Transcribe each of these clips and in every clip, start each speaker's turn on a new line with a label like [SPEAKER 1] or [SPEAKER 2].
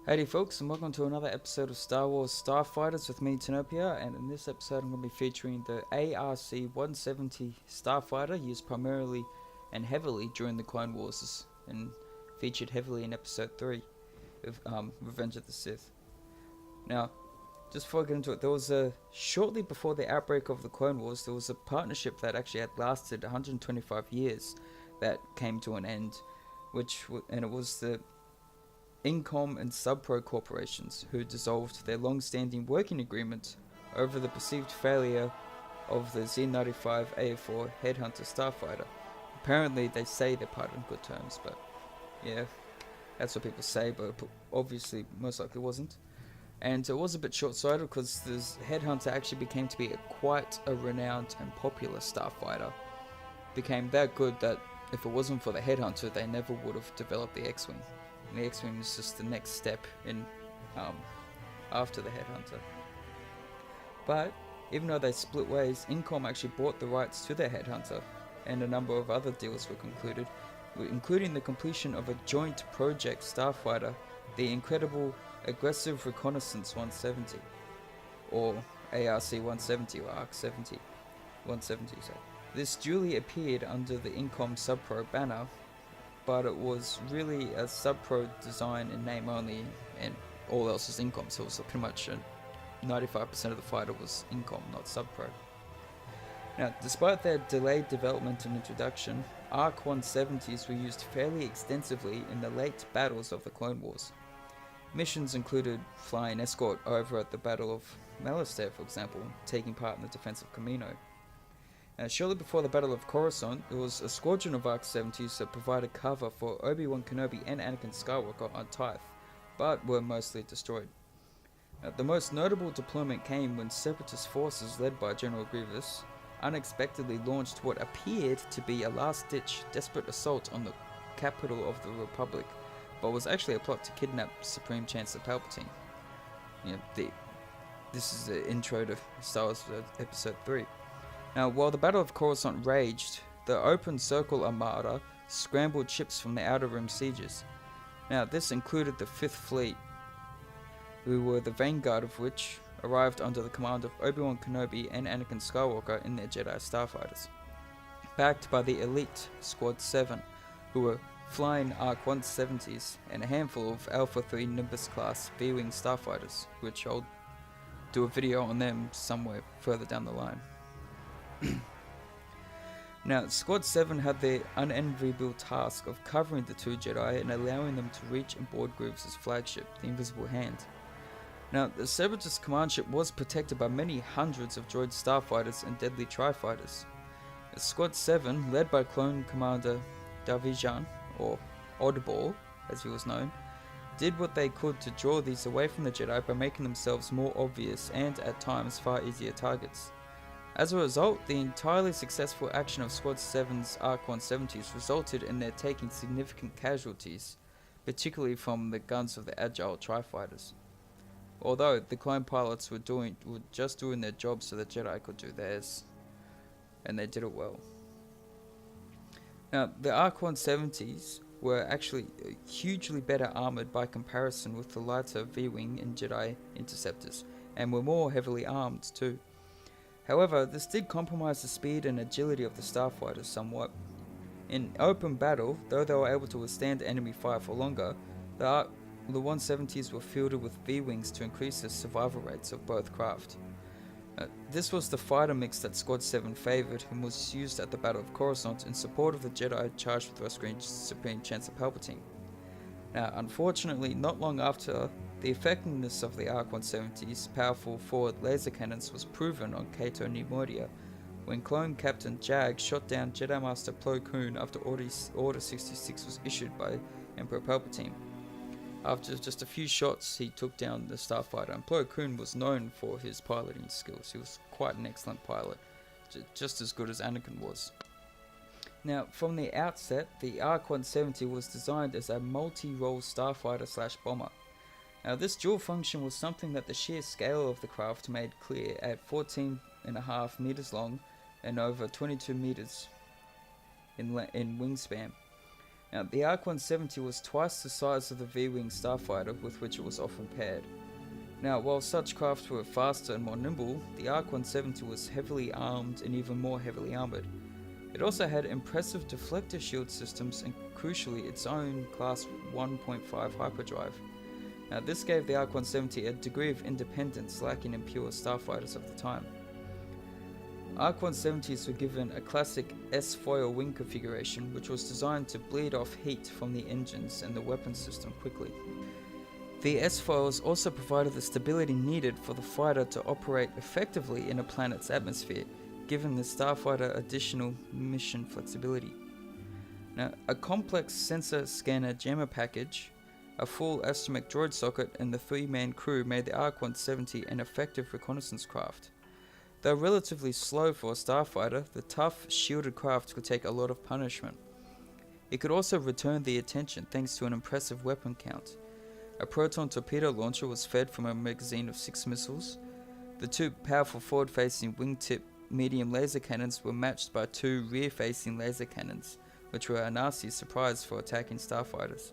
[SPEAKER 1] Howdy folks, and welcome to another episode of Star Wars Starfighters with me, Tenopia, and in this episode I'm going to be featuring the ARC-170 Starfighter, used primarily and heavily during the Clone Wars, and featured heavily in Episode 3 of Revenge of the Sith. Now, just before I get into it, there was shortly before the outbreak of the Clone Wars, there was a partnership that actually had lasted 125 years that came to an end, and it was the Incom and Subpro corporations who dissolved their long-standing working agreement over the perceived failure of the Z-95 AF-4 Headhunter Starfighter. Apparently they say they're parted in good terms, but yeah, that's what people say, but obviously most likely wasn't. And it was a bit short-sighted because this Headhunter actually became to be quite a renowned and popular starfighter. Became that good that if it wasn't for the Headhunter, they never would have developed the X-Wing. And the X-Wing was just the next step in after the Headhunter. But even though they split ways, Incom actually bought the rights to their Headhunter, and a number of other deals were concluded, including the completion of a joint project starfighter, the incredible Aggressive ReConaissance-170, or ARC-170 or ARC-170. This duly appeared under the Incom Subpro banner, but it was really a Subpro design in name only, and all else was Incom, so it was pretty much 95% of the fighter was Incom, not Subpro. Now, despite their delayed development and introduction, ARC-170s were used fairly extensively in the late battles of the Clone Wars. Missions included flying escort over at the Battle of Malastare, for example, taking part in the defense of Kamino. Shortly before the Battle of Coruscant, there was a squadron of ARC-70s that provided cover for Obi-Wan Kenobi and Anakin Skywalker on Tyth, but were mostly destroyed. The most notable deployment came when Separatist forces led by General Grievous unexpectedly launched what appeared to be a last-ditch desperate assault on the capital of the Republic, but was actually a plot to kidnap Supreme Chancellor Palpatine. This is the intro to Star Wars Episode 3. Now, while the Battle of Coruscant raged, the Open Circle Armada scrambled ships from the Outer Rim sieges. Now, this included the 5th Fleet, who were the vanguard of which arrived under the command of Obi-Wan Kenobi and Anakin Skywalker in their Jedi Starfighters, backed by the elite Squad 7, who were flying ARC-170s and a handful of Alpha 3 Nimbus-class V-Wing Starfighters, which I'll do a video on them somewhere further down the line. Now, Squad 7 had the unenviable task of covering the two Jedi and allowing them to reach and board Grievous' flagship, the Invisible Hand. Now, the Separatist command ship was protected by many hundreds of droid starfighters and deadly tri-fighters. Squad 7, led by clone commander Davijan, or Oddball as he was known, did what they could to draw these away from the Jedi by making themselves more obvious and, at times, far easier targets. As a result, the entirely successful action of Squad 7's ARC-170s resulted in their taking significant casualties, particularly from the guns of the agile tri-fighters. Although the clone pilots were just doing their job so the Jedi could do theirs, and they did it well. Now, the ARC-170s were actually hugely better armoured by comparison with the lighter V-Wing and Jedi interceptors, and were more heavily armed too. However, this did compromise the speed and agility of the starfighters somewhat. In open battle, though they were able to withstand enemy fire for longer, the 170s were fielded with V-Wings to increase the survival rates of both craft. This was the fighter mix that Squad 7 favoured and was used at the Battle of Coruscant in support of the Jedi charged with rescuing Supreme Chancellor Palpatine. Now, unfortunately, not long after, the effectiveness of the ARC-170's powerful forward laser cannons was proven on Cato Neimoidia, when clone Captain Jag shot down Jedi Master Plo Koon after Order 66 was issued by Emperor Palpatine. After just a few shots, he took down the starfighter, and Plo Koon was known for his piloting skills. He was quite an excellent pilot, just as good as Anakin was. Now, from the outset, the ARC-170 was designed as a multi-role starfighter/bomber. Now, this dual function was something that the sheer scale of the craft made clear at 14.5 meters long and over 22 meters in wingspan. Now, the ARC-170 was twice the size of the V-wing starfighter with which it was often paired. Now, while such craft were faster and more nimble, the ARC-170 was heavily armed and even more heavily armoured. It also had impressive deflector shield systems and, crucially, its own Class 1.5 hyperdrive. Now, this gave the ARC-170 a degree of independence lacking in pure starfighters of the time. ARC-170s were given a classic S-foil wing configuration, which was designed to bleed off heat from the engines and the weapon system quickly. The S-foils also provided the stability needed for the fighter to operate effectively in a planet's atmosphere, giving the starfighter additional mission flexibility. Now, a complex sensor scanner jammer package, a full astromech droid socket, and the 3-man crew made the ARC-170 an effective reconnaissance craft. Though relatively slow for a starfighter, the tough, shielded craft could take a lot of punishment. It could also return the attention thanks to an impressive weapon count. A proton torpedo launcher was fed from a magazine of 6 missiles. The 2 powerful forward-facing wingtip medium laser cannons were matched by 2 rear-facing laser cannons, which were a nasty surprise for attacking starfighters.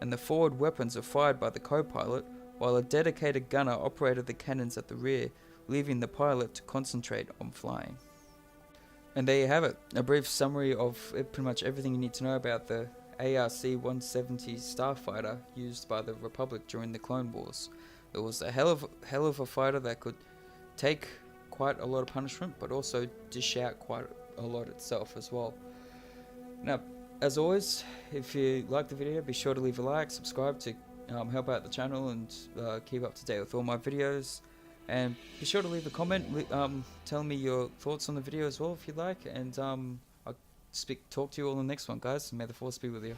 [SPEAKER 1] And the forward weapons were fired by the co-pilot, while a dedicated gunner operated the cannons at the rear, leaving the pilot to concentrate on flying. And there you have it, a brief summary of pretty much everything you need to know about the ARC-170 starfighter used by the Republic during the Clone Wars. It was a hell of a fighter that could take quite a lot of punishment, but also dish out quite a lot itself as well. Now, as always, if you like the video, be sure to leave a like, subscribe to help out the channel and keep up to date with all my videos. And be sure to leave a comment telling me your thoughts on the video as well if you'd like. And I'll talk to you all in the next one, guys. May the force be with you.